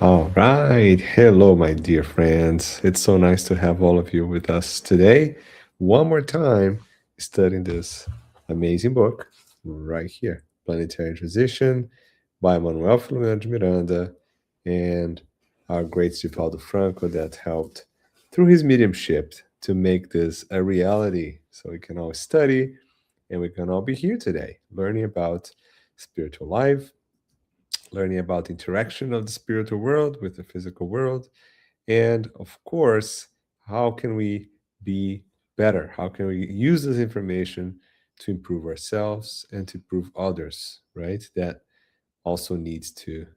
All right. Hello, my dear friends. It's so nice to have all of you with us today. One more time, studying this amazing book right here Planetary Transition by Manoel Philomeno de Miranda and our great Givaldo Franco that helped through his mediumship to make this a reality so we can all study and we can all be here today learning about spiritual life, learning about the interaction of the spiritual world with the physical world, and of course, how can we be better? How can we use this information to improve ourselves and to improve others, right? That also needs to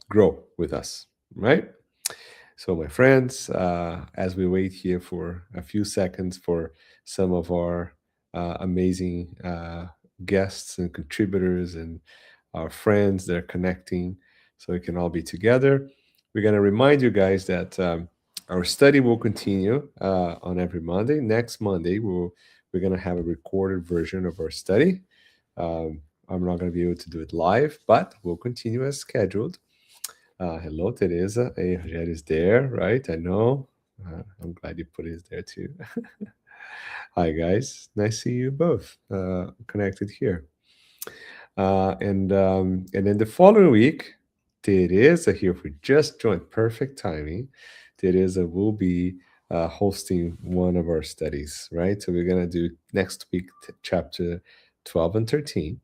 grow with us, right? So, my friends, as we wait here for a few seconds for some of our amazing guests and contributors and our friends that are connecting so we can all be together, we're going to remind you guys that our study will continue on every Monday. Next Monday, we're going to have a recorded version of our study. I'm not going to be able to do it live, but we'll continue as scheduled. Hello, Teresa. Hey, Rogério is there, right? I know. I'm glad you put it there too. Hi, guys. Nice to see you both connected here. And then the following week, Teresa here for just joined. Perfect timing. Teresa will be hosting one of our studies, right? So we're gonna do next week chapter 12 and 13,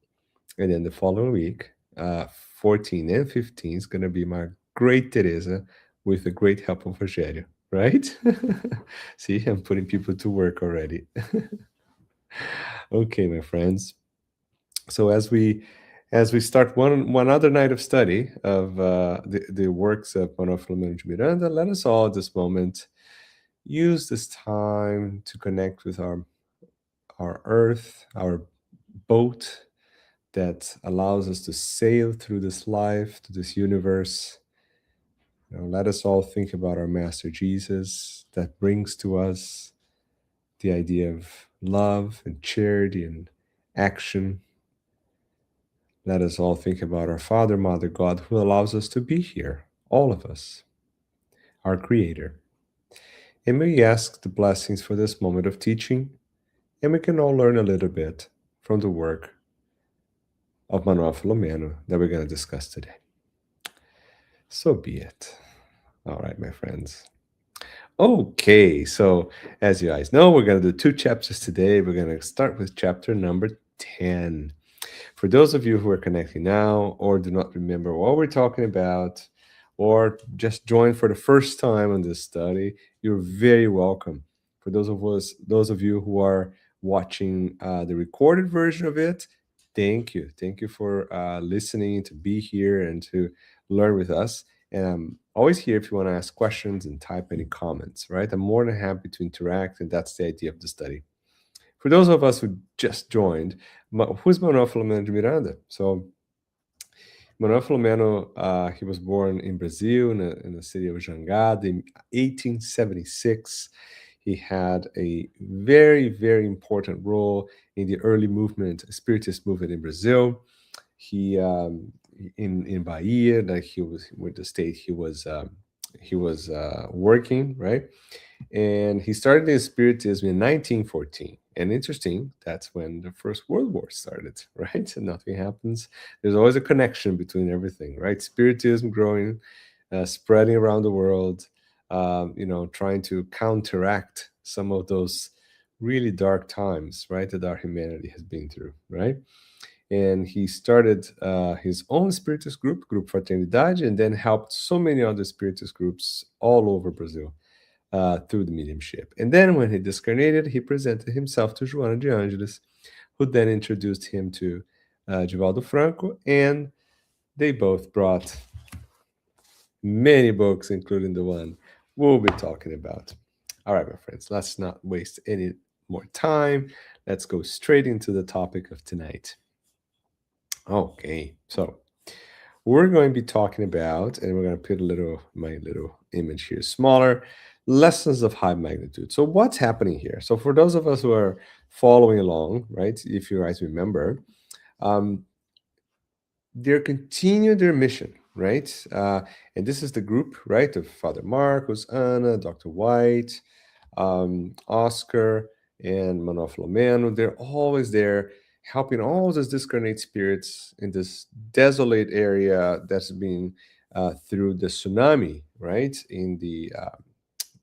and then the following week, 14 and 15 is gonna be my great Teresa with the great help of Rogério, right? See, I'm putting people to work already. Okay, my friends. So as we start one other night of study of the works of Manoel Philomeno de Miranda, let us all at this moment use this time to connect with our earth, our boat that allows us to sail through this life, to this universe. Let us all think about our Master Jesus that brings to us the idea of love and charity and action. Let us all think about our Father, Mother, God, who allows us to be here, all of us, our Creator. And we ask the blessings for this moment of teaching, and we can all learn a little bit from the work of Manoel Philomeno that we're going to discuss today. So be it. All right, my friends. Okay, so as you guys know, we're going to do two chapters today. We're going to start with chapter number 10. For those of you who are connecting now or do not remember what we're talking about, or just joined for the first time on this study, you're very welcome. For those of you who are watching the recorded version of it, thank you. Thank you for listening, to be here and to learn with us. And I'm always here if you want to ask questions and type any comments, right? I'm more than happy to interact, and that's the idea of the study. For those of us who just joined, who's Manoel Philomeno de Miranda? So Manoel Philomeno, he was born in Brazil, in the city of Jangada in 1876. He had a very, very important role in the early movement, Spiritist movement in Brazil. He in Bahia, like he was with the state he was working, right? And he started in Spiritism in 1914. And interesting, that's when the First World War started, right? And nothing happens. There's always a connection between everything, right? Spiritism growing, spreading around the world, trying to counteract some of those really dark times, right, that our humanity has been through, right? And he started his own Spiritist group, Group Fraternidade, and then helped so many other Spiritist groups all over Brazil through the mediumship. And then when he discarnated, he presented himself to Joana de Angelis, who then introduced him to Givaldo Franco, and they both brought many books, including the one we'll be talking about. All right, my friends, let's not waste any more time. Let's go straight into the topic of tonight. Okay, so we're going to be talking about, and we're going to put my little image here smaller, lessons of high magnitude. So what's happening here? So for those of us who are following along, right, if you guys remember, they're continuing their mission, right? And this is the group, right, of Father Marcos, Anna, Dr. White, Oscar, and Manoel Philomeno. They're always there helping all those discarnate spirits in this desolate area that's been through the tsunami, right? In the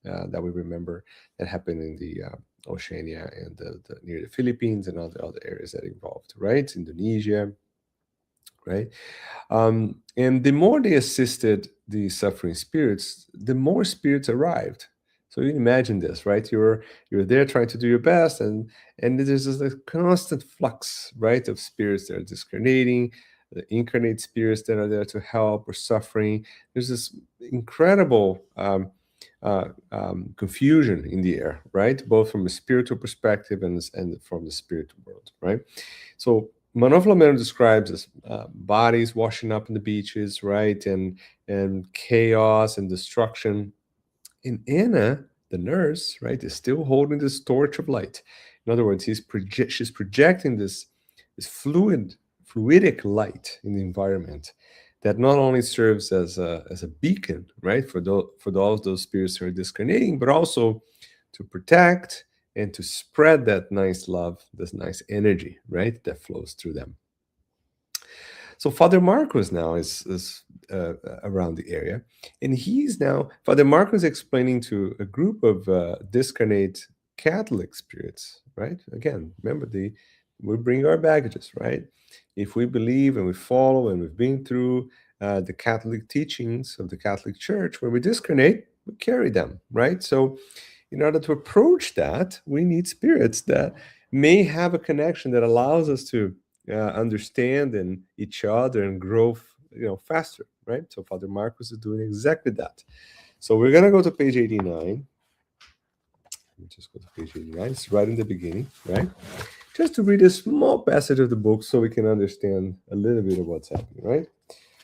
that we remember that happened in the Oceania and near the Philippines and other areas that involved, right? Indonesia, right? And the more they assisted the suffering spirits, the more spirits arrived. So you imagine this, right? You're there trying to do your best, and there's this like constant flux, right, of spirits that are discarnating, the incarnate spirits that are there to help or suffering. There's this incredible confusion in the air, right? Both from a spiritual perspective and from the spiritual world, right? So Manoel Philomeno describes as bodies washing up in the beaches, right, and chaos and destruction. And Anna, the nurse, right, is still holding this torch of light. In other words, she's projecting this fluidic light in the environment that not only serves as a beacon, right, for all of those spirits who are discarnating, but also to protect and to spread that nice love, this nice energy, right, that flows through them. So Father Marcos now is around the area, and he's now Father Marcos explaining to a group of discarnate Catholic spirits. Right? Again, remember we bring our baggages, right? If we believe and we follow and we've been through the Catholic teachings of the Catholic Church, when we discarnate, we carry them, right? So in order to approach that, we need spirits that may have a connection that allows us to understand and each other and grow, faster, right? So Father Marcos is doing exactly that. So we're gonna go to page 89. Let me just go to page 89. It's right in the beginning, right? Just to read a small passage of the book so we can understand a little bit of what's happening, right?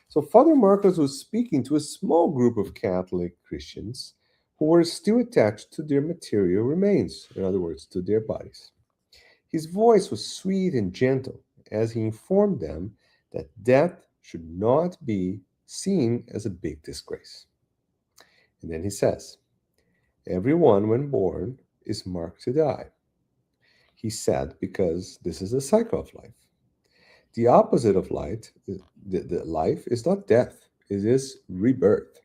So Father Marcos was speaking to a small group of Catholic Christians who were still attached to their material remains, in other words, to their bodies. His voice was sweet and gentle as he informed them that death should not be seen as a big disgrace. And then he says, everyone, when born, is marked to die. He said, because this is the cycle of life. The opposite of the life is not death, it is rebirth.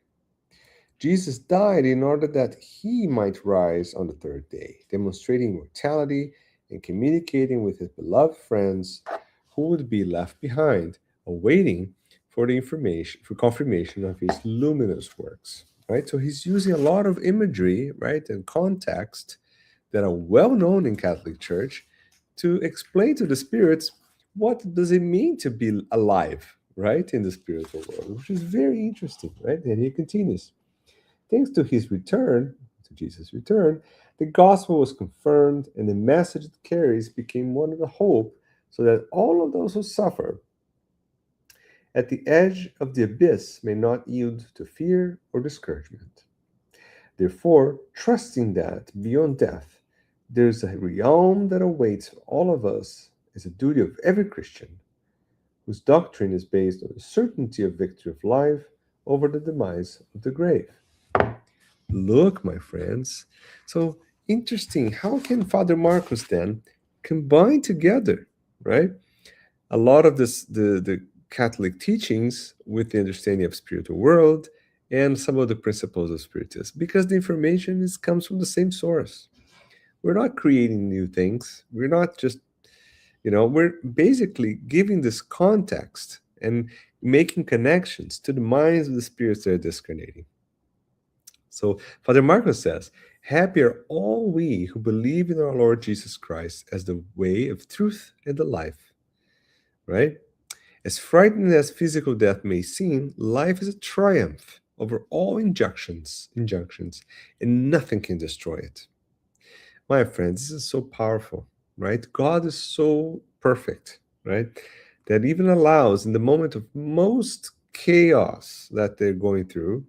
Jesus died in order that he might rise on the third day, demonstrating mortality and communicating with his beloved friends who would be left behind, awaiting for the information for confirmation of his luminous works. Right? So he's using a lot of imagery, right, and context that are well known in Catholic Church to explain to the spirits what does it mean to be alive, right, in the spiritual world, which is very interesting, right? And he continues. Thanks to his return, to Jesus' return, the gospel was confirmed and the message it carries became one of the hope so that all of those who suffer at the edge of the abyss may not yield to fear or discouragement. Therefore, trusting that beyond death, there is a realm that awaits all of us is a duty of every Christian whose doctrine is based on the certainty of victory of life over the demise of the grave. Look, my friends. So interesting. How can Father Marcos then combine together, right? A lot of the Catholic teachings with the understanding of spiritual world and some of the principles of spiritism, because the information comes from the same source. We're not creating new things. We're not just, we're basically giving this context and making connections to the minds of the spirits that are discarnating. So Father Marcos says, happy are all we who believe in our Lord Jesus Christ as the way of truth and the life, right? As frightening as physical death may seem, life is a triumph over all injunctions, and nothing can destroy it. My friends, this is so powerful, right? God is so perfect, right? That even allows in the moment of most chaos that they're going through,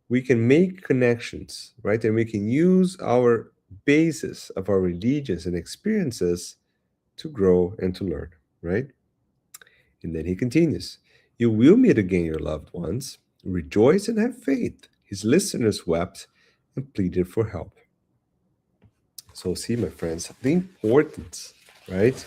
we can make connections, right? And we can use our basis of our religions and experiences to grow and to learn, right? And then he continues, You will meet again your loved ones. Rejoice and have faith. His listeners wept and pleaded for help. So, see, my friends, the importance, right,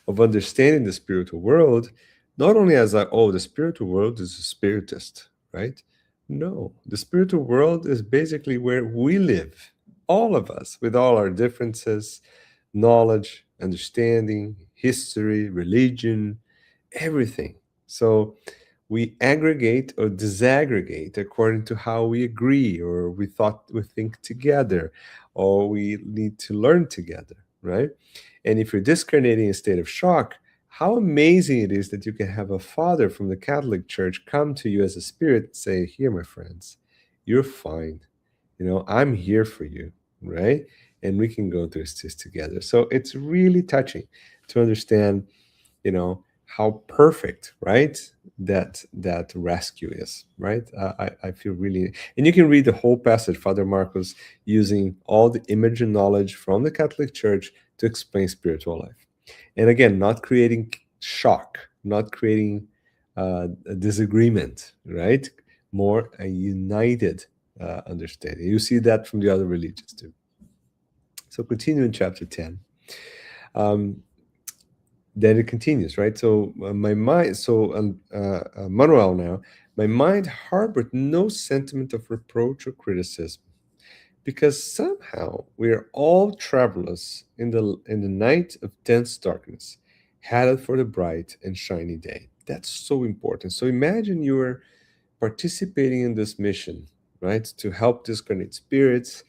of understanding the spiritual world, not only as like, oh, the spiritual world is a spiritist, right? No, the spiritual world is basically where we live, all of us, with all our differences, knowledge, understanding, history, religion, everything. So, we aggregate or disaggregate according to how we agree or we think together or we need to learn together, right? And if you're discarnating in a state of shock, how amazing it is that you can have a father from the Catholic Church come to you as a spirit and say, here, my friends, you're fine. I'm here for you, right? And we can go through this together. So it's really touching to understand, how perfect, right, that rescue is, right? I feel really, and you can read the whole passage, Father Marcos, using all the image and knowledge from the Catholic Church to explain spiritual life. And again, not creating shock, not creating a disagreement, right? More a united understanding. You see that from the other religions too. So continue in chapter 10. Um, then it continues, right? So my mind, so Manuel now, my mind harbored no sentiment of reproach or criticism, because somehow we are all travelers in the night of dense darkness, headed for the bright and shiny day. That's so important. So imagine you're participating in this mission, right, to help discarnate spirits,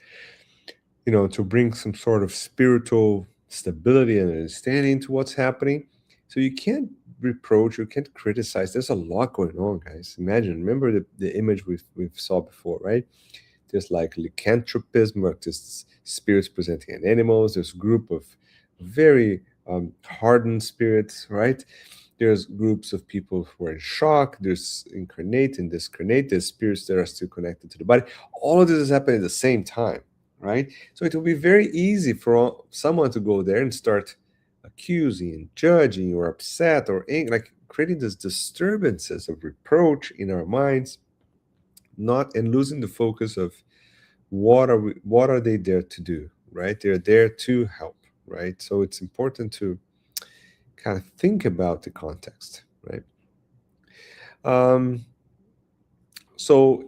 to bring some sort of spiritual stability and understanding to what's happening. So you can't reproach, you can't criticize. There's a lot going on, guys. Imagine, remember the image we've saw before, right? There's like lycanthropism, where there's spirits presenting in animals. There's a group of very hardened spirits, right? There's groups of people who are in shock. There's incarnate and discarnate. There's spirits that are still connected to the body. All of this is happening at the same time, right? So it will be very easy for someone to go there and start accusing, judging, or upset, or angry, like creating these disturbances of reproach in our minds, not and losing the focus of what are they there to do, right? They're there to help, right? So it's important to kind of think about the context, right? Um, so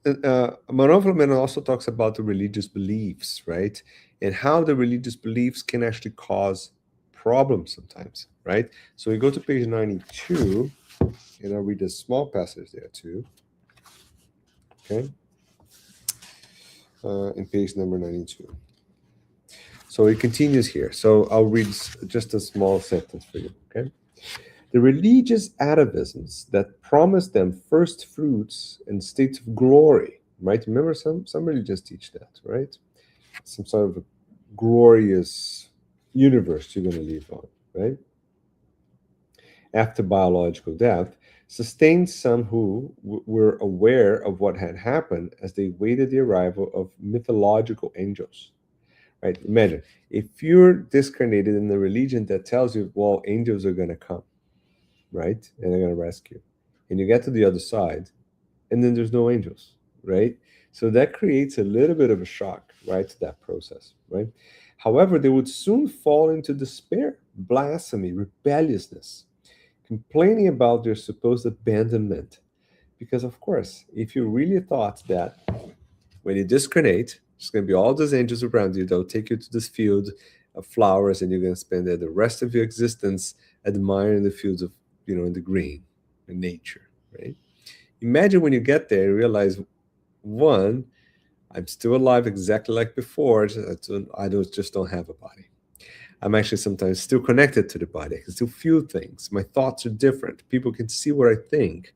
Manoel Philomeno also talks about the religious beliefs, right? And how the religious beliefs can actually cause problems sometimes, right? So we go to page 92, and I'll read a small passage there too. Okay. In page number 92. So it continues here. So I'll read just a small sentence for you, okay? The religious atavisms that promise them first fruits and states of glory, right? Remember, some religions teach that, right? Some sort of a glorious universe you're going to live on, right? After biological death, sustained some who were aware of what had happened as they waited the arrival of mythological angels, right? Imagine if you're discarnated in a religion that tells you, well, angels are going to come, right? And they're going to rescue. And you get to the other side, and then there's no angels, right? So that creates a little bit of a shock, right, to that process, right? However, they would soon fall into despair, blasphemy, rebelliousness, complaining about their supposed abandonment. Because, of course, if you really thought that when you discarnate, there's going to be all those angels around you that will take you to this field of flowers, and you're going to spend the rest of your existence admiring the fields of, in the green, in nature, right? Imagine when you get there, you realize, one, I'm still alive exactly like before. Just don't have a body. I'm actually sometimes still connected to the body. I can still feel things. My thoughts are different. People can see what I think.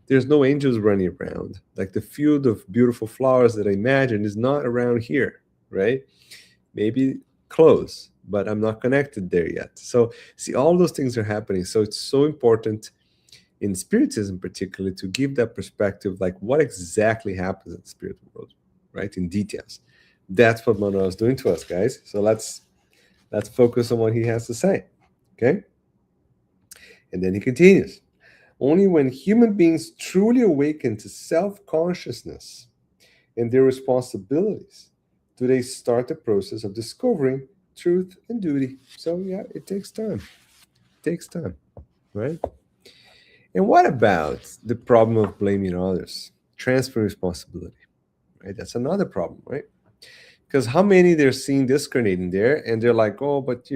There's no angels running around. Like the field of beautiful flowers that I imagine is not around here, right? Maybe close, but I'm not connected there yet. So see, all those things are happening. So it's so important in Spiritism particularly to give that perspective, like what exactly happens in the spiritual world, right? In details. That's what Manuel is doing to us, guys. So let's focus on what he has to say. Okay? And then he continues. Only when human beings truly awaken to self-consciousness and their responsibilities do they start the process of discovering truth and duty. So yeah, it takes time. It takes time, right? And what about the problem of blaming others? Transfer responsibility, right? That's another problem, right? Because how many they're seeing discarnating there, and they're like, oh, but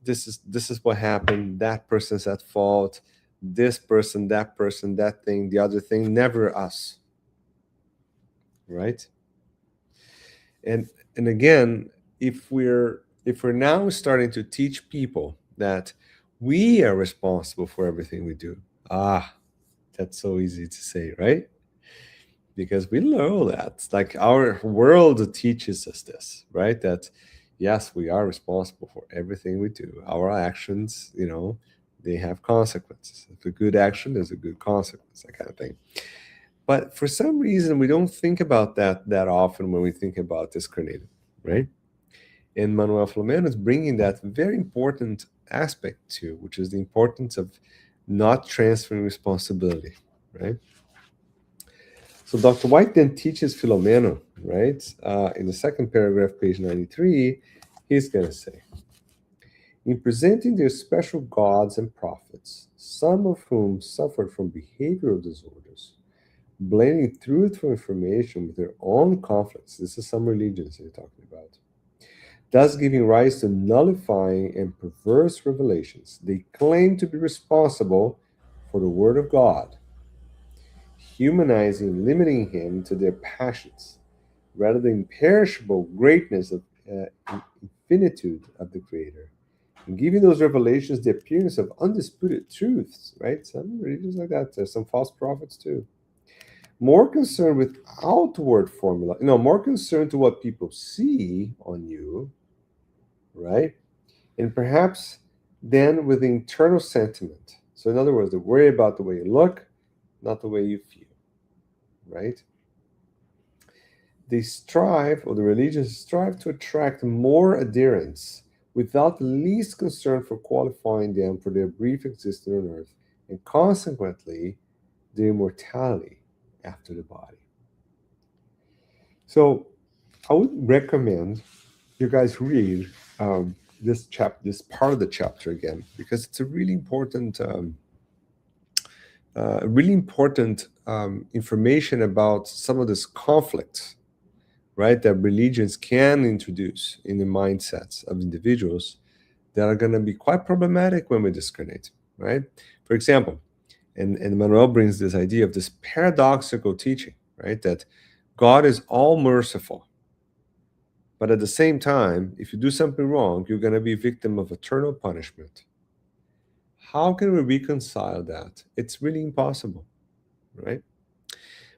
this is what happened. That person's at fault. This person, that thing, the other thing. Never us, right? And again, if we're now starting to teach people that we are responsible for everything we do, that's so easy to say, right? Because we know that, like, our world teaches us this, right? That yes, we are responsible for everything we do. Our actions, they have consequences. If a good action, there's a good consequence, that kind of thing. But for some reason, we don't think about that often when we think about discarnated, right? And Manoel Philomeno is bringing that very important aspect too, which is the importance of not transferring responsibility, right? So Dr. White then teaches Philomeno, right? In the second paragraph, page 93, he's going to say, in presenting their special gods and prophets, some of whom suffered from behavioral disorders, blending truthful information with their own conflicts. This is some religions they're talking about. Thus giving rise to nullifying and perverse revelations. They claim to be responsible for the Word of God, humanizing and limiting him to their passions, rather than imperishable greatness of infinitude of the Creator, and giving those revelations the appearance of undisputed truths, right? Some religions like that. There's some false prophets too. More concerned with outward formula, more concerned to what people see on you, right? And perhaps then with the internal sentiment. So in other words, they worry about the way you look, not the way you feel, right? They strive, or the religions strive, to attract more adherents without the least concern for qualifying them for their brief existence on earth, and consequently, their immortality after the body. So I would recommend you guys read this part of the chapter again, because it's a really important, information about some of this conflict, right, that religions can introduce in the mindsets of individuals that are going to be quite problematic when we discarnate, right? For example, and Manuel brings this idea of this paradoxical teaching, right, that God is all merciful, but at the same time, if you do something wrong, you're going to be victim of eternal punishment. How can we reconcile that? It's really impossible, right?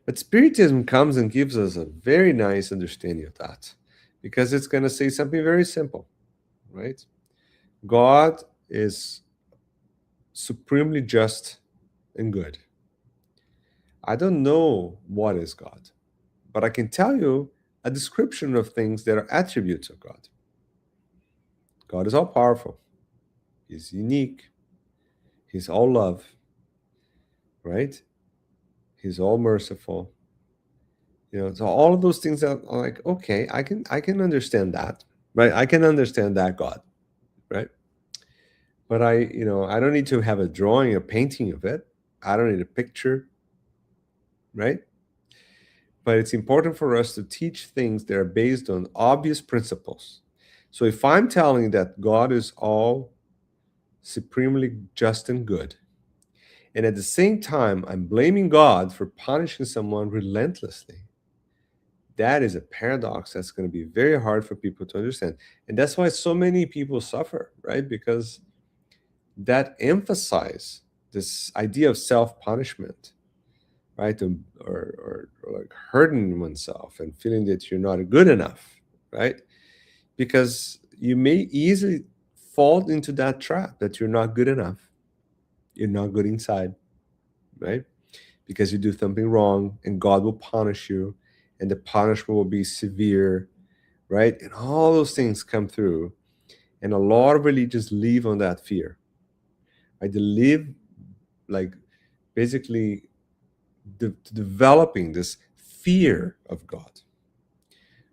But Spiritism comes and gives us a very nice understanding of that, because it's going to say something very simple, right? God is supremely just and good. I don't know what is God, but I can tell you a description of things that are attributes of God. God is all powerful. He's unique. He's all love, right? He's all merciful. So all of those things are like, okay, I can understand that, right? I can understand that God, right? But I don't need to have a drawing, a painting of it. I don't need a picture, right? But it's important for us to teach things that are based on obvious principles. So if I'm telling that God is all supremely just and good, and at the same time I'm blaming God for punishing someone relentlessly, that is a paradox that's going to be very hard for people to understand. And that's why so many people suffer, right? Because that emphasize this idea of self-punishment, right? Or like hurting oneself and feeling that you're not good enough, right? Because you may easily fall into that trap that you're not good enough. You're not good inside, right? Because you do something wrong and God will punish you, and the punishment will be severe, right? And all those things come through. And a lot of religions live on that fear, right? They live like basically developing this fear of God,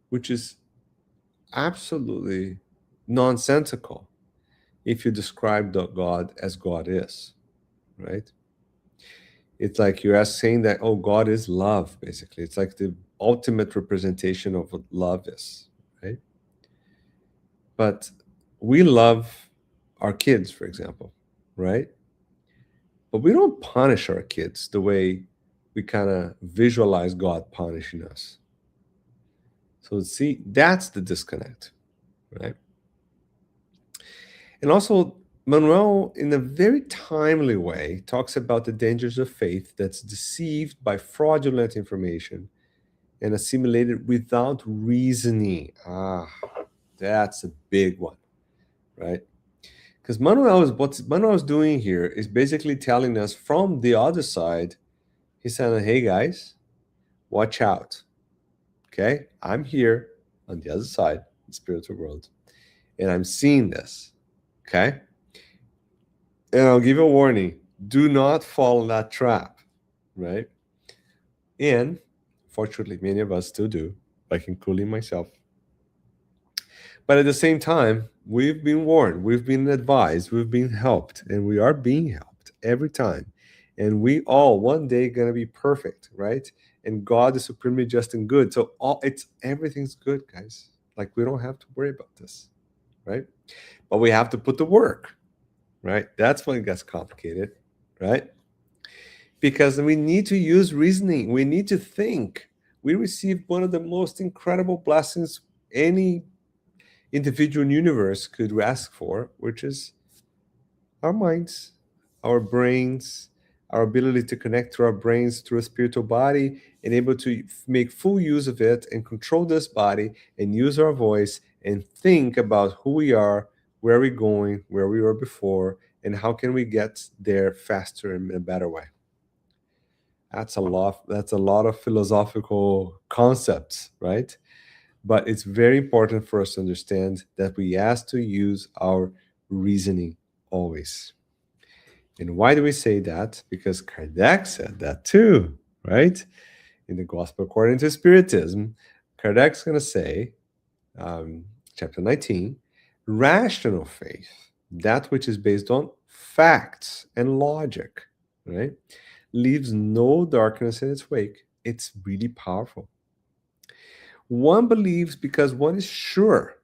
which is absolutely nonsensical if you describe God as God is, right? It's like you're saying that, oh, God is love, basically. It's like the ultimate representation of what love is, right? But we love our kids, for example, right? But we don't punish our kids the way we kind of visualize God punishing us. So, see, that's the disconnect, right? And also, Manuel, in a very timely way, talks about the dangers of faith that's deceived by fraudulent information and assimilated without reasoning. Ah, that's a big one, right? Because what Manuel is doing here is basically telling us from the other side, he's saying, hey guys, watch out. Okay? I'm here on the other side, the spiritual world, and I'm seeing this. Okay? And I'll give you a warning, do not fall in that trap, right? And fortunately, many of us still do, like including myself. But at the same time, we've been warned, we've been advised, we've been helped, and we are being helped every time. And we all one day gonna be perfect, right? And God is supremely just and good. So everything's good, guys. Like we don't have to worry about this, right? But we have to put the work, right? That's when it gets complicated, right? Because we need to use reasoning. We need to think. We received one of the most incredible blessings any individual universe could ask for, which is our minds, our brains, our ability to connect to our brains through a spiritual body and able to make full use of it and control this body and use our voice and think about who we are, where we're going, where we were before, and how can we get there faster and in a better way. That's a lot of philosophical concepts, right? But it's very important for us to understand that we have to use our reasoning always. And why do we say that? Because Kardec said that too, right? In the Gospel according to Spiritism, Kardec's going to say, chapter 19, rational faith, that which is based on facts and logic, right, leaves no darkness in its wake. It's really powerful. One believes because one is sure,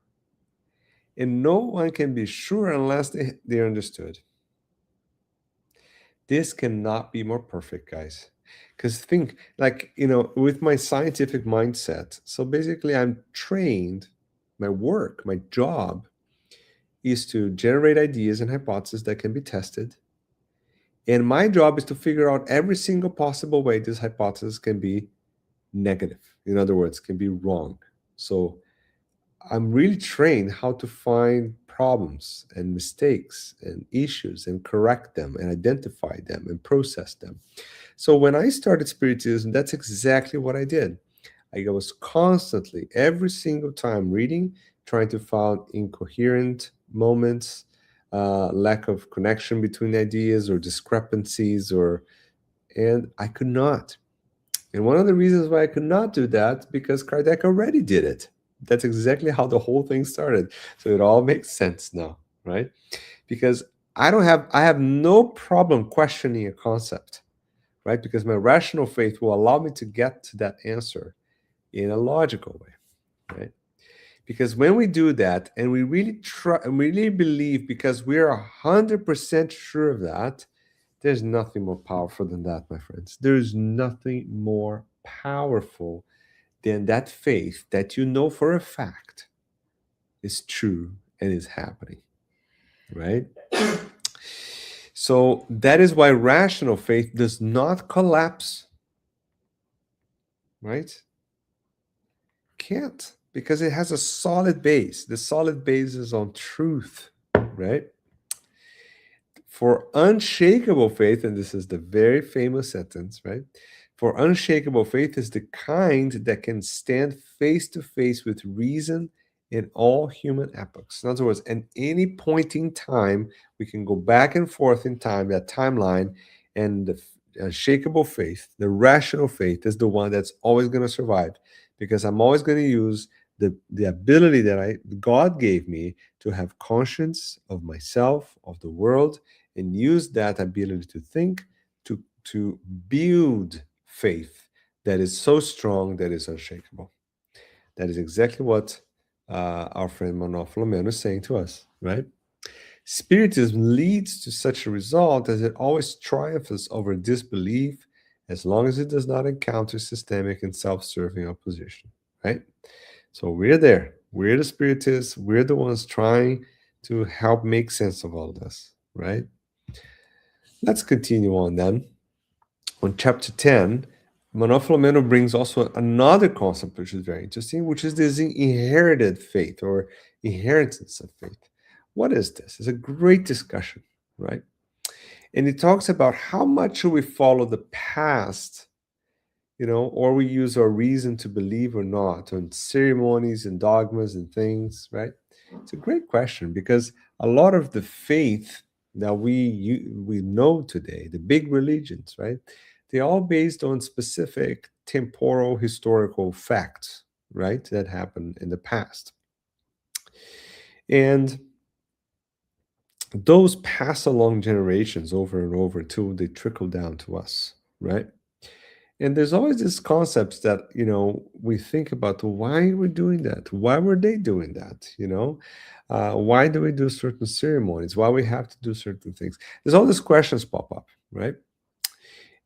and no one can be sure unless they're understood. This cannot be more perfect, guys. Because think, like, with my scientific mindset, so basically I'm trained, my work, my job is to generate ideas and hypotheses that can be tested. And my job is to figure out every single possible way this hypothesis can be negative. In other words, can be wrong. So I'm really trained how to find problems and mistakes and issues and correct them and identify them and process them. So when I started Spiritism, that's exactly what I did. I was constantly, every single time, reading, trying to find incoherent moments, lack of connection between ideas or discrepancies, and I could not. And one of the reasons why I could not do that, because Kardec already did it. That's exactly how the whole thing started. So it all makes sense now, right? Because I have no problem questioning a concept, right? Because my rational faith will allow me to get to that answer in a logical way, right? Because when we do that and we really try and really believe, because we're 100% sure of that, there's nothing more powerful than that, my friends. There's nothing more powerful than that faith that you know for a fact is true and is happening, right? So that is why rational faith does not collapse, right? Can't, because it has a solid base. The solid base is on truth, right? For unshakable faith, and this is the very famous sentence, right? For unshakable faith is the kind that can stand face to face with reason in all human epochs. In other words, at any point in time, we can go back and forth in time, that timeline, and unshakable faith, the rational faith, is the one that's always going to survive, because I'm always going to use the ability that God gave me to have conscience of myself, of the world, and use that ability to think to build faith that is so strong that is unshakable. That is exactly what our friend Manoel Philomeno is saying to us, right? Spiritism leads to such a result as it always triumphs over disbelief as long as it does not encounter systemic and self serving opposition, right? So we're there. We're the spiritists. We're the ones trying to help make sense of all this, right? Let's continue on then. On chapter 10, Manoel Philomeno brings also another concept which is very interesting, which is this inherited faith or inheritance of faith. What is this? It's a great discussion, right? And it talks about how much should we follow the past, or we use our reason to believe or not on ceremonies and dogmas and things, right? It's a great question, because a lot of the faith that we know today, the big religions, right? They're all based on specific temporal historical facts, right? That happened in the past. And those pass along generations over and over till they trickle down to us, right? And there's always this concepts that, we think about, why we're doing that? Why were they doing that? Why do we do certain ceremonies? Why we have to do certain things? There's all these questions pop up, right?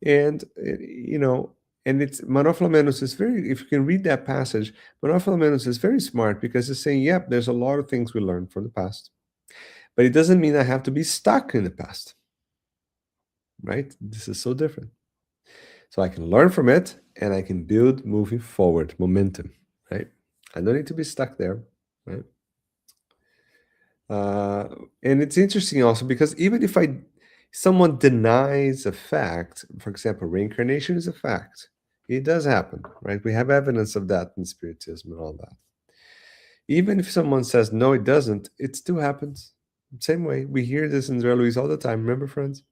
And, and it's Manuel Filamenos is very, if you can read that passage, Manuel Filamenos is very smart, because he's saying, yep, there's a lot of things we learned from the past, but it doesn't mean I have to be stuck in the past, right? This is so different. So I can learn from it and I can build moving forward momentum, right? I don't need to be stuck there, right? And it's interesting also because even if someone denies a fact, for example, reincarnation is a fact. It does happen, right? We have evidence of that in Spiritism and all that. Even if someone says, no, it doesn't, it still happens. Same way. We hear this in André Luiz all the time. Remember, friends?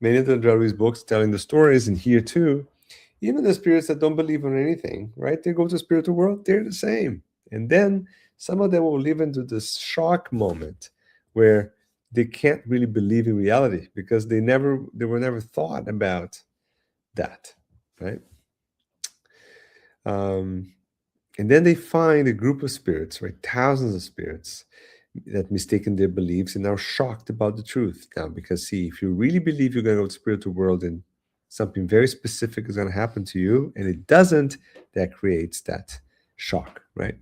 Many of the André Luiz books telling the stories, and here too, even the spirits that don't believe in anything, right? They go to the spiritual world, they're the same. And then some of them will live into this shock moment where they can't really believe in reality because they were never thought about that, right? And then they find a group of spirits, right? Thousands of spirits that mistaken their beliefs and are shocked about the truth now. Because see, if you really believe you're going to go to the spiritual world and something very specific is going to happen to you, and it doesn't, that creates that shock, right?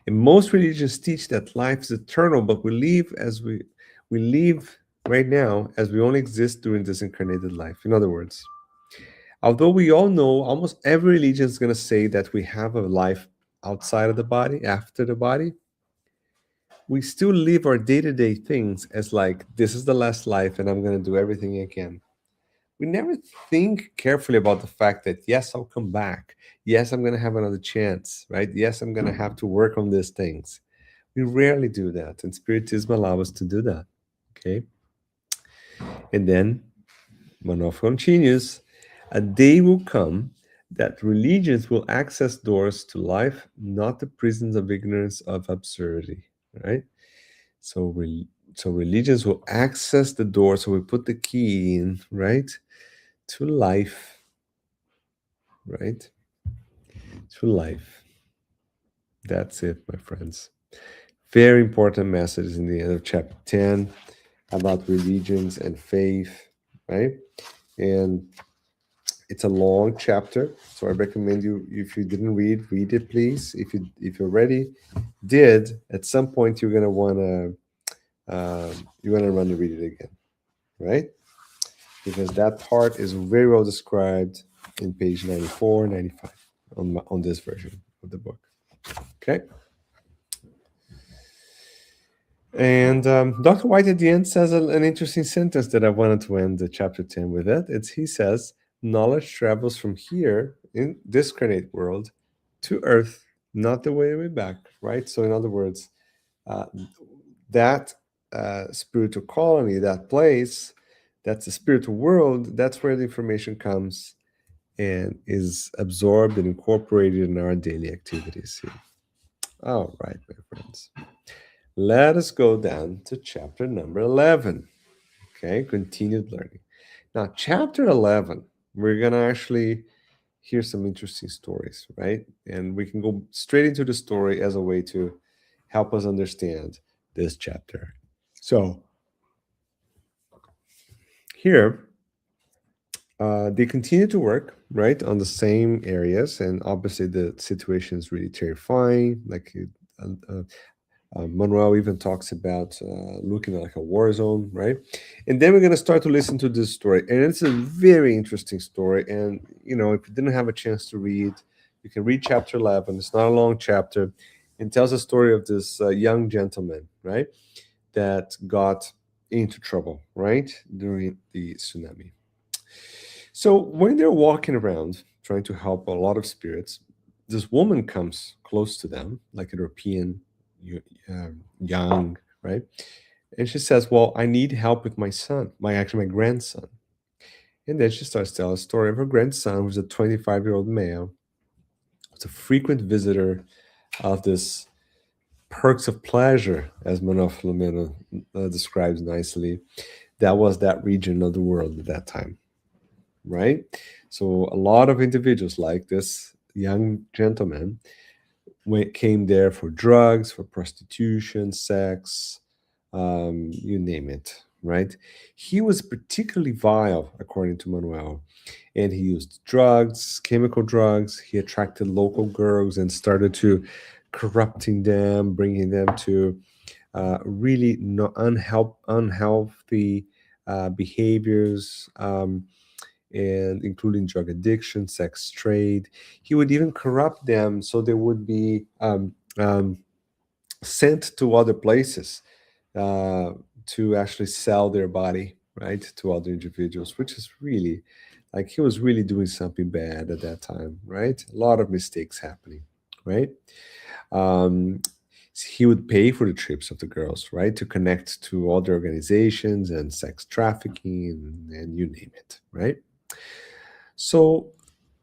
And most religions teach that life is eternal, but we live right now as we only exist during this incarnated life. In other words, although we all know almost every religion is going to say that we have a life outside of the body, after the body, we still live our day-to-day things as like, this is the last life and I'm going to do everything I can. We never think carefully about the fact that, yes, I'll come back. Yes, I'm going to have another chance, right? Yes, I'm going to have to work on these things. We rarely do that, and Spiritism allows us to do that, okay? And then, Manuel continues, a day will come that religions will access doors to life, not the prisons of ignorance of absurdity, right? So religions will access the door, so we put the key in, right? To life, right? To life. That's it, my friends. Very important messages in the end of chapter 10 about religions and faith, right? And it's a long chapter, so I recommend you, if you didn't read it, please. If you already did, at some point you're gonna wanna run and read it again, right? Because that part is very well described in page 94, 95 on this version of the book. Okay. And Dr. White at the end says an interesting sentence that I wanted to end the chapter 10 with it. He says, knowledge travels from here in this incarnate world to earth, not the way back, right? So in other words, that spiritual colony, that place, That's the spiritual world. That's where the information comes and is absorbed and incorporated in our daily activities here. All right, my friends. Let us go down to chapter number 11. Okay, continued learning. Now, chapter 11, we're going to actually hear some interesting stories, right? And we can go straight into the story as a way to help us understand this chapter. So, here, they continue to work, right, on the same areas. And obviously, the situation is really terrifying. Like, Manuel even talks about looking at like a war zone, right? And then we're going to start to listen to this story. And it's a very interesting story. And, if you didn't have a chance to read, you can read chapter 11. It's not a long chapter. It tells the story of this young gentleman, right, that got into trouble, right, during the tsunami. So when they're walking around trying to help a lot of spirits, this woman comes close to them, like a European, young, right? And she says, "Well, I need help with my son, my grandson." And then she starts telling a story of her grandson, who's a 25-year-old male, who's a frequent visitor of this perks of pleasure, as Manoel Philomeno describes nicely. That was that region of the world at that time, right? So a lot of individuals like this young gentleman came there for drugs, for prostitution, sex, you name it, right? He was particularly vile, according to Manuel, and he used drugs, chemical drugs. He attracted local girls and started to corrupting them, bringing them to really no unhealthy behaviors. And including drug addiction, sex trade. He would even corrupt them so they would be sent to other places uh, to actually sell their body, right, to other individuals, which is really like he was really doing something bad at that time, right? A lot of mistakes happening, right? Um, he would pay for the trips of the girls, right, to connect to other organizations and sex trafficking and you name it, right? So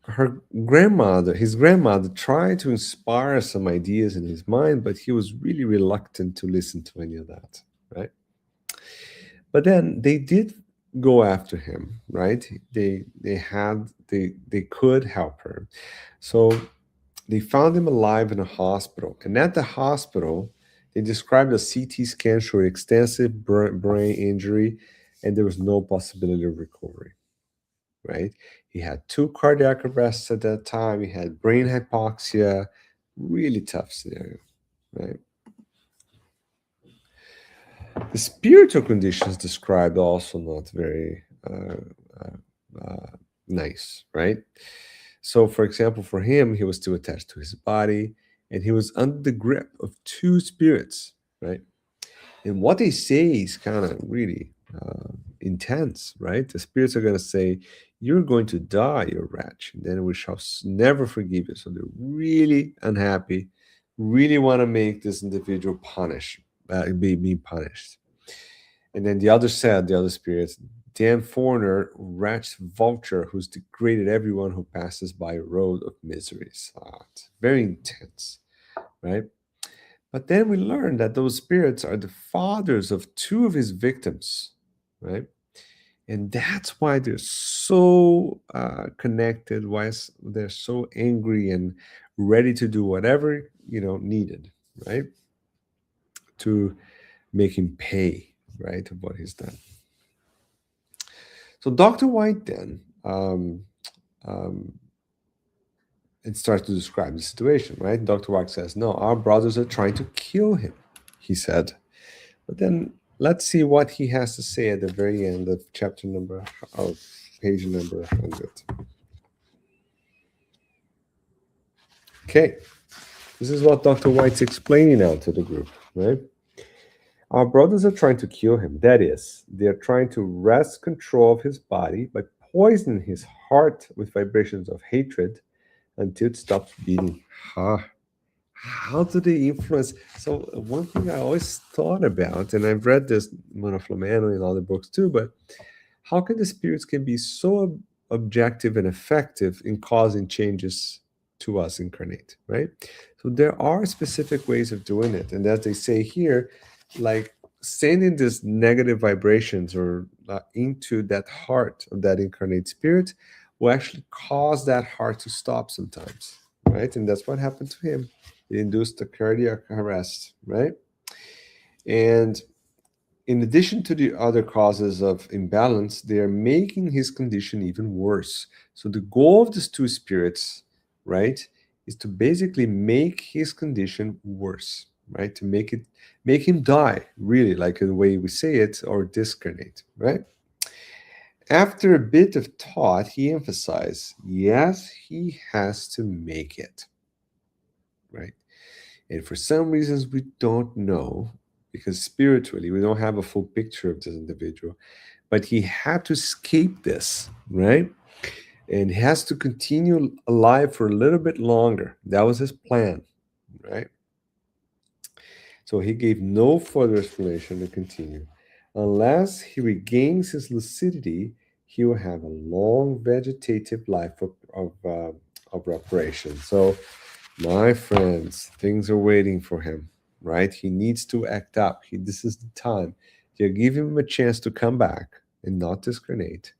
his grandmother, tried to inspire some ideas in his mind, but he was really reluctant to listen to any of that, right? But then they did go after him, right? They could help her. So they found him alive in a hospital. And at the hospital, they described a CT scan showing extensive brain injury, and there was no possibility of recovery, right? He had two cardiac arrests at that time. He had brain hypoxia, really tough scenario, right? The spiritual conditions described also not very nice, right? So, for example, for him, he was still attached to his body, and he was under the grip of two spirits, right? And what they say is kind of really intense, right? The spirits are going to say, "You're going to die, you wretch, and then we shall never forgive you." So they're really unhappy, really want to make this individual be punished. And then the other said, the other spirits, "Damn foreigner, wretched vulture who's degraded everyone who passes by a road of miseries." It's very intense, right? But then we learn that those spirits are the fathers of two of his victims, right? And that's why they're so connected, they're so angry and ready to do whatever, needed, right? To make him pay, right, of what he's done. So Dr. White then um, it starts to describe the situation, right? Dr. White says, "No, our brothers are trying to kill him," he said. But then let's see what he has to say at the very end of page number 100. Okay, this is what Dr. White's explaining now to the group, right? "Our brothers are trying to kill him. That is, they are trying to wrest control of his body by poisoning his heart with vibrations of hatred until it stops beating." How do they influence? So one thing I always thought about, and I've read this Manoel Philomeno in other books too, but how can the spirits can be so objective and effective in causing changes to us incarnate, right? So there are specific ways of doing it, and as they say here, like sending these negative vibrations or into that heart of that incarnate spirit will actually cause that heart to stop sometimes, right? And that's what happened to him. It induced a cardiac arrest, right? And in addition to the other causes of imbalance, they are making his condition even worse. So the goal of these two spirits, right, is to basically make his condition worse, right? To make him die, really, like the way we say it, or discarnate, right? After a bit of thought, he emphasized, yes, he has to make it, right? And for some reasons we don't know, because spiritually we don't have a full picture of this individual, but he had to escape this, right? And he has to continue alive for a little bit longer. That was his plan, right? So he gave no further explanation to continue. Unless he regains his lucidity, he will have a long vegetative life of reparation. So, my friends, things are waiting for him, right? He needs to act up. This is the time. You give him a chance to come back and not discriminate,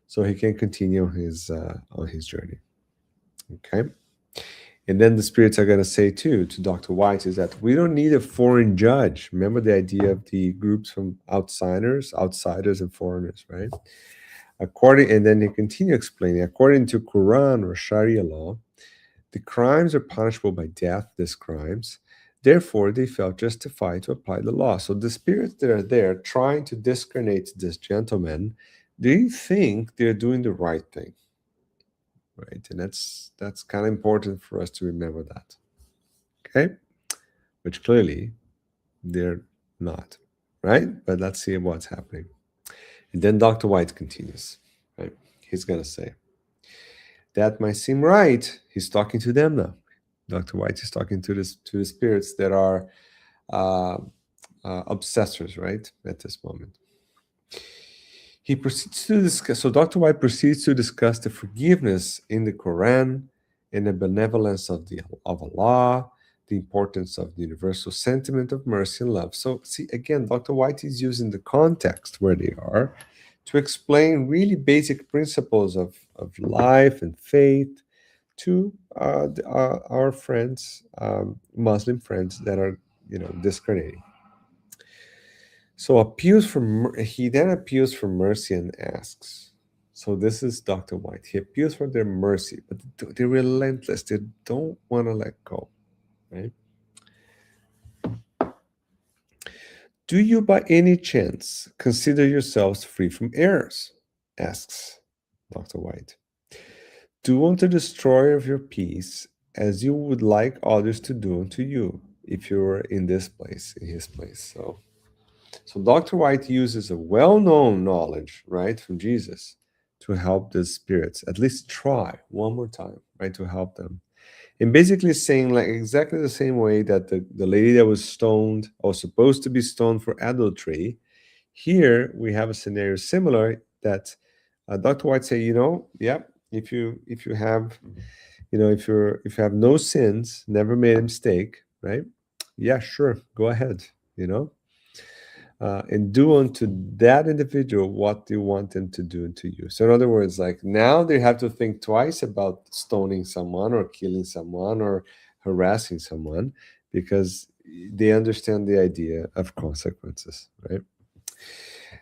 so he can continue on his journey. Okay. And then the spirits are going to say too to Dr. White is that we don't need a foreign judge. Remember the idea of the groups from outsiders and foreigners, right? And then they continue explaining, according to Quran or Sharia law, the crimes are punishable by death, these crimes. Therefore, they felt justified to apply the law. So the spirits that are there trying to discarnate this gentleman, they think they're doing the right thing, right? And that's kind of important for us to remember that, okay? Which clearly they're not, right? But let's see what's happening. And then Dr. White continues, right? He's going to say, that might seem right. He's talking to them now. Dr. White is talking to the spirits that are obsessors, right? At this moment. He proceeds to discuss, so Dr. White proceeds to discuss the forgiveness in the Quran and the benevolence of Allah, the importance of the universal sentiment of mercy and love. So see, again, Dr. White is using the context where they are to explain really basic principles of life and faith to our friends, Muslim friends that are, discarnating. So he then appeals for mercy and asks. So this is Dr. White. He appeals for their mercy, but they're relentless. They don't want to let go, right? Do you by any chance consider yourselves free from errors? Asks Dr. White. Do unto the destroyer of your peace as you would like others to do unto you if you were in this place, in his place. So Dr. White uses a well-known knowledge, right, from Jesus to help the spirits, at least try one more time, right, to help them. And basically saying like exactly the same way that the lady that was stoned or supposed to be stoned for adultery, here we have a scenario similar that Dr. White say, yeah, if you have, if you have no sins, never made a mistake, right? Yeah, sure, go ahead, and do unto that individual what you want them to do to you. So in other words, like now they have to think twice about stoning someone or killing someone or harassing someone because they understand the idea of consequences, right?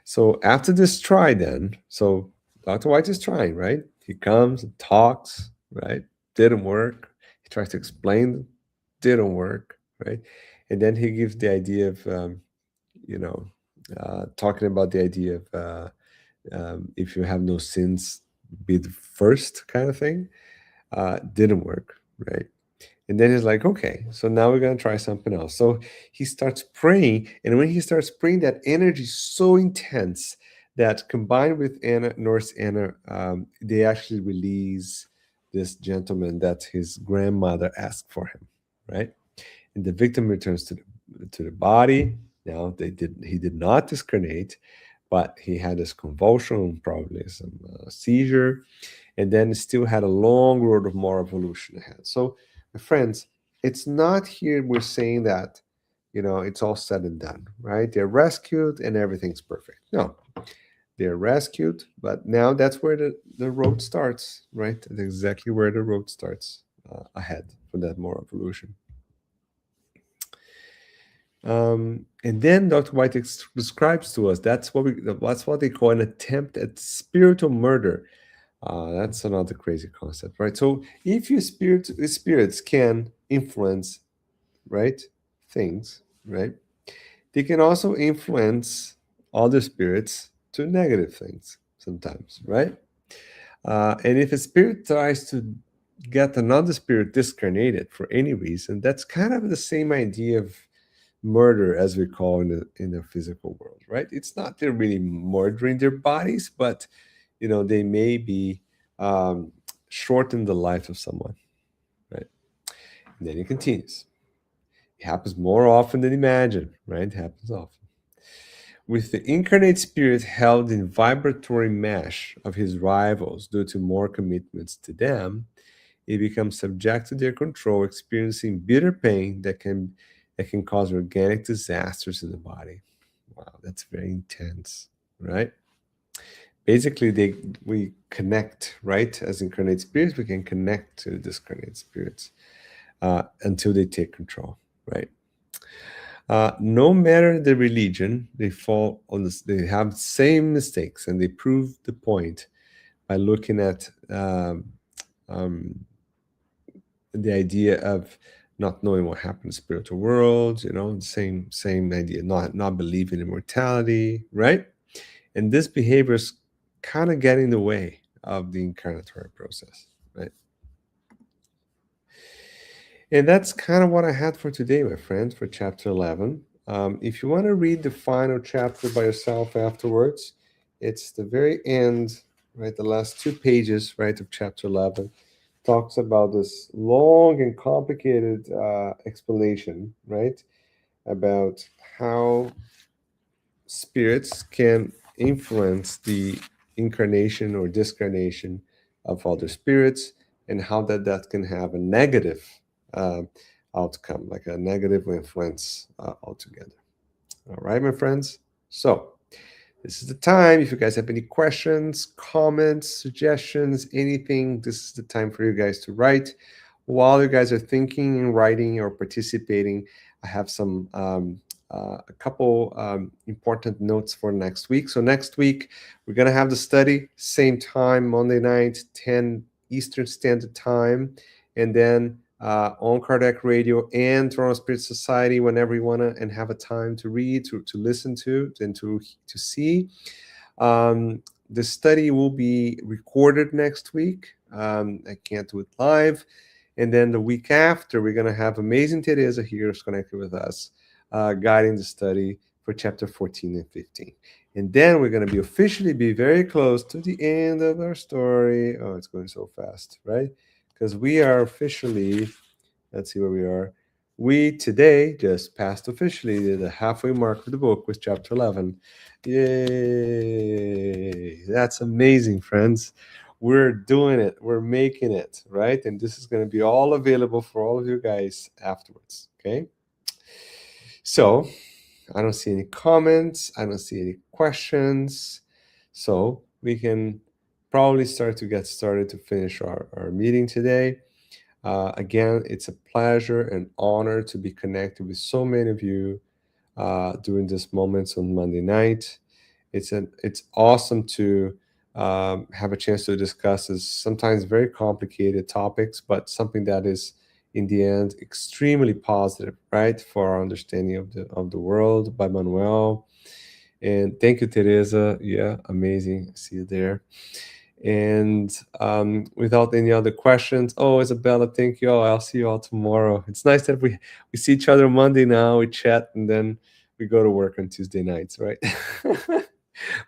So after this try then, so Dr. White is trying, right? He comes and talks, right? Didn't work. He tries to explain, didn't work, right? And then he gives the idea of, talking about the idea of if you have no sins, be the first kind of thing. Didn't work, right? And then he's like, okay, so now we're going to try something else. So he starts praying. And when he starts praying, that energy is so intense that combined with Norse Anna, they actually release this gentleman that his grandmother asked for him, right? And the victim returns to the body. Now he did not discarnate, but he had this convulsion, probably some seizure, and then still had a long road of more evolution ahead. So, my friends, it's not here we're saying that, it's all said and done, right? They're rescued and everything's perfect. No, they're rescued, but now that's where the road starts, right? That's exactly where the road starts ahead for that more evolution. And then Dr. White describes to us that's what they call an attempt at spiritual murder. That's another crazy concept, right? So if your spirits can influence, right, things, right, they can also influence other spirits to negative things sometimes, right? And if a spirit tries to get another spirit discarnated for any reason, that's kind of the same idea of murder as we call in the physical world, right? It's not they're really murdering their bodies, but they may be shorten the life of someone, right? And then it continues. It happens more often than imagined, right? It happens often. With the incarnate spirit held in vibratory mesh of his rivals due to more commitments to them, he becomes subject to their control, experiencing bitter pain that can cause organic disasters in the body. Wow, that's very intense, right? Basically, we connect, right? As incarnate spirits, we can connect to the discarnate spirits until they take control, right? No matter the religion, they fall on this. They have the same mistakes, and they prove the point by looking at um, the idea of not knowing what happened in the spiritual world. Same idea, not believing in immortality, right? And this behavior is kind of getting in the way of the incarnatory process, right? And that's kind of what I had for today, my friends, for chapter 11. If you want to read the final chapter by yourself afterwards, it's the very end, right? The last 2 pages, right, of chapter 11 talks about this long and complicated explanation, right, about how spirits can influence the incarnation or discarnation of other spirits, and how that can have a negative uh, outcome, like a negative influence altogether. All right, my friends. So this is the time. If you guys have any questions, comments, suggestions, anything, this is the time for you guys to write. While you guys are thinking and writing or participating, I have a couple important notes for next week. So next week, we're going to have the study, same time, Monday night, 10 Eastern Standard Time. And then on Kardec Radio and Toronto Spirit Society, whenever you want to and have a time to read, to listen to, and to see. The study will be recorded next week. I can't do it live. And then the week after, we're going to have amazing Teresa here who's connected with us, guiding the study for chapter 14 and 15. And then we're going to be very close to the end of our story. Oh, it's going so fast, right? Because we are officially, let's see where we are. We today just passed officially the halfway mark of the book with chapter 11. Yay! That's amazing, friends. We're doing it. We're making it, right? And this is going to be all available for all of you guys afterwards, okay? So, I don't see any comments. I don't see any questions. So, we can probably start to get started to finish our meeting today. Again, it's a pleasure and honor to be connected with so many of you during these moments on Monday night. It's awesome to have a chance to discuss this sometimes very complicated topics, but something that is in the end extremely positive, right, for our understanding of the world by Manuel. And thank you, Teresa. Yeah, amazing. See you there. And without any other questions, oh, Isabella, thank you all. I'll see you all tomorrow. It's nice that we see each other Monday now, we chat, and then we go to work on Tuesday nights, right?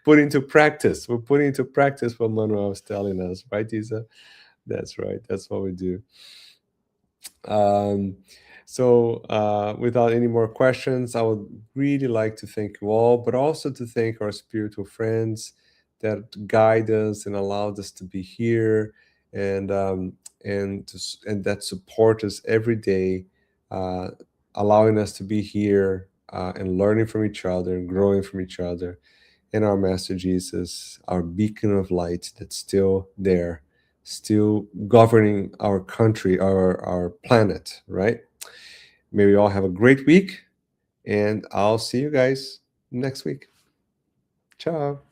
Put into practice. We're putting into practice what Manuel was telling us, right, Isa? That's right. That's what we do. Um, So, without any more questions, I would really like to thank you all, but also to thank our spiritual friends that guide us and allowed us to be here, and and that support us every day, uh, allowing us to be here and learning from each other and growing from each other. And our Master Jesus, our beacon of light that's still there, still governing our country, our planet, right? May we all have a great week, and I'll see you guys next week. Ciao.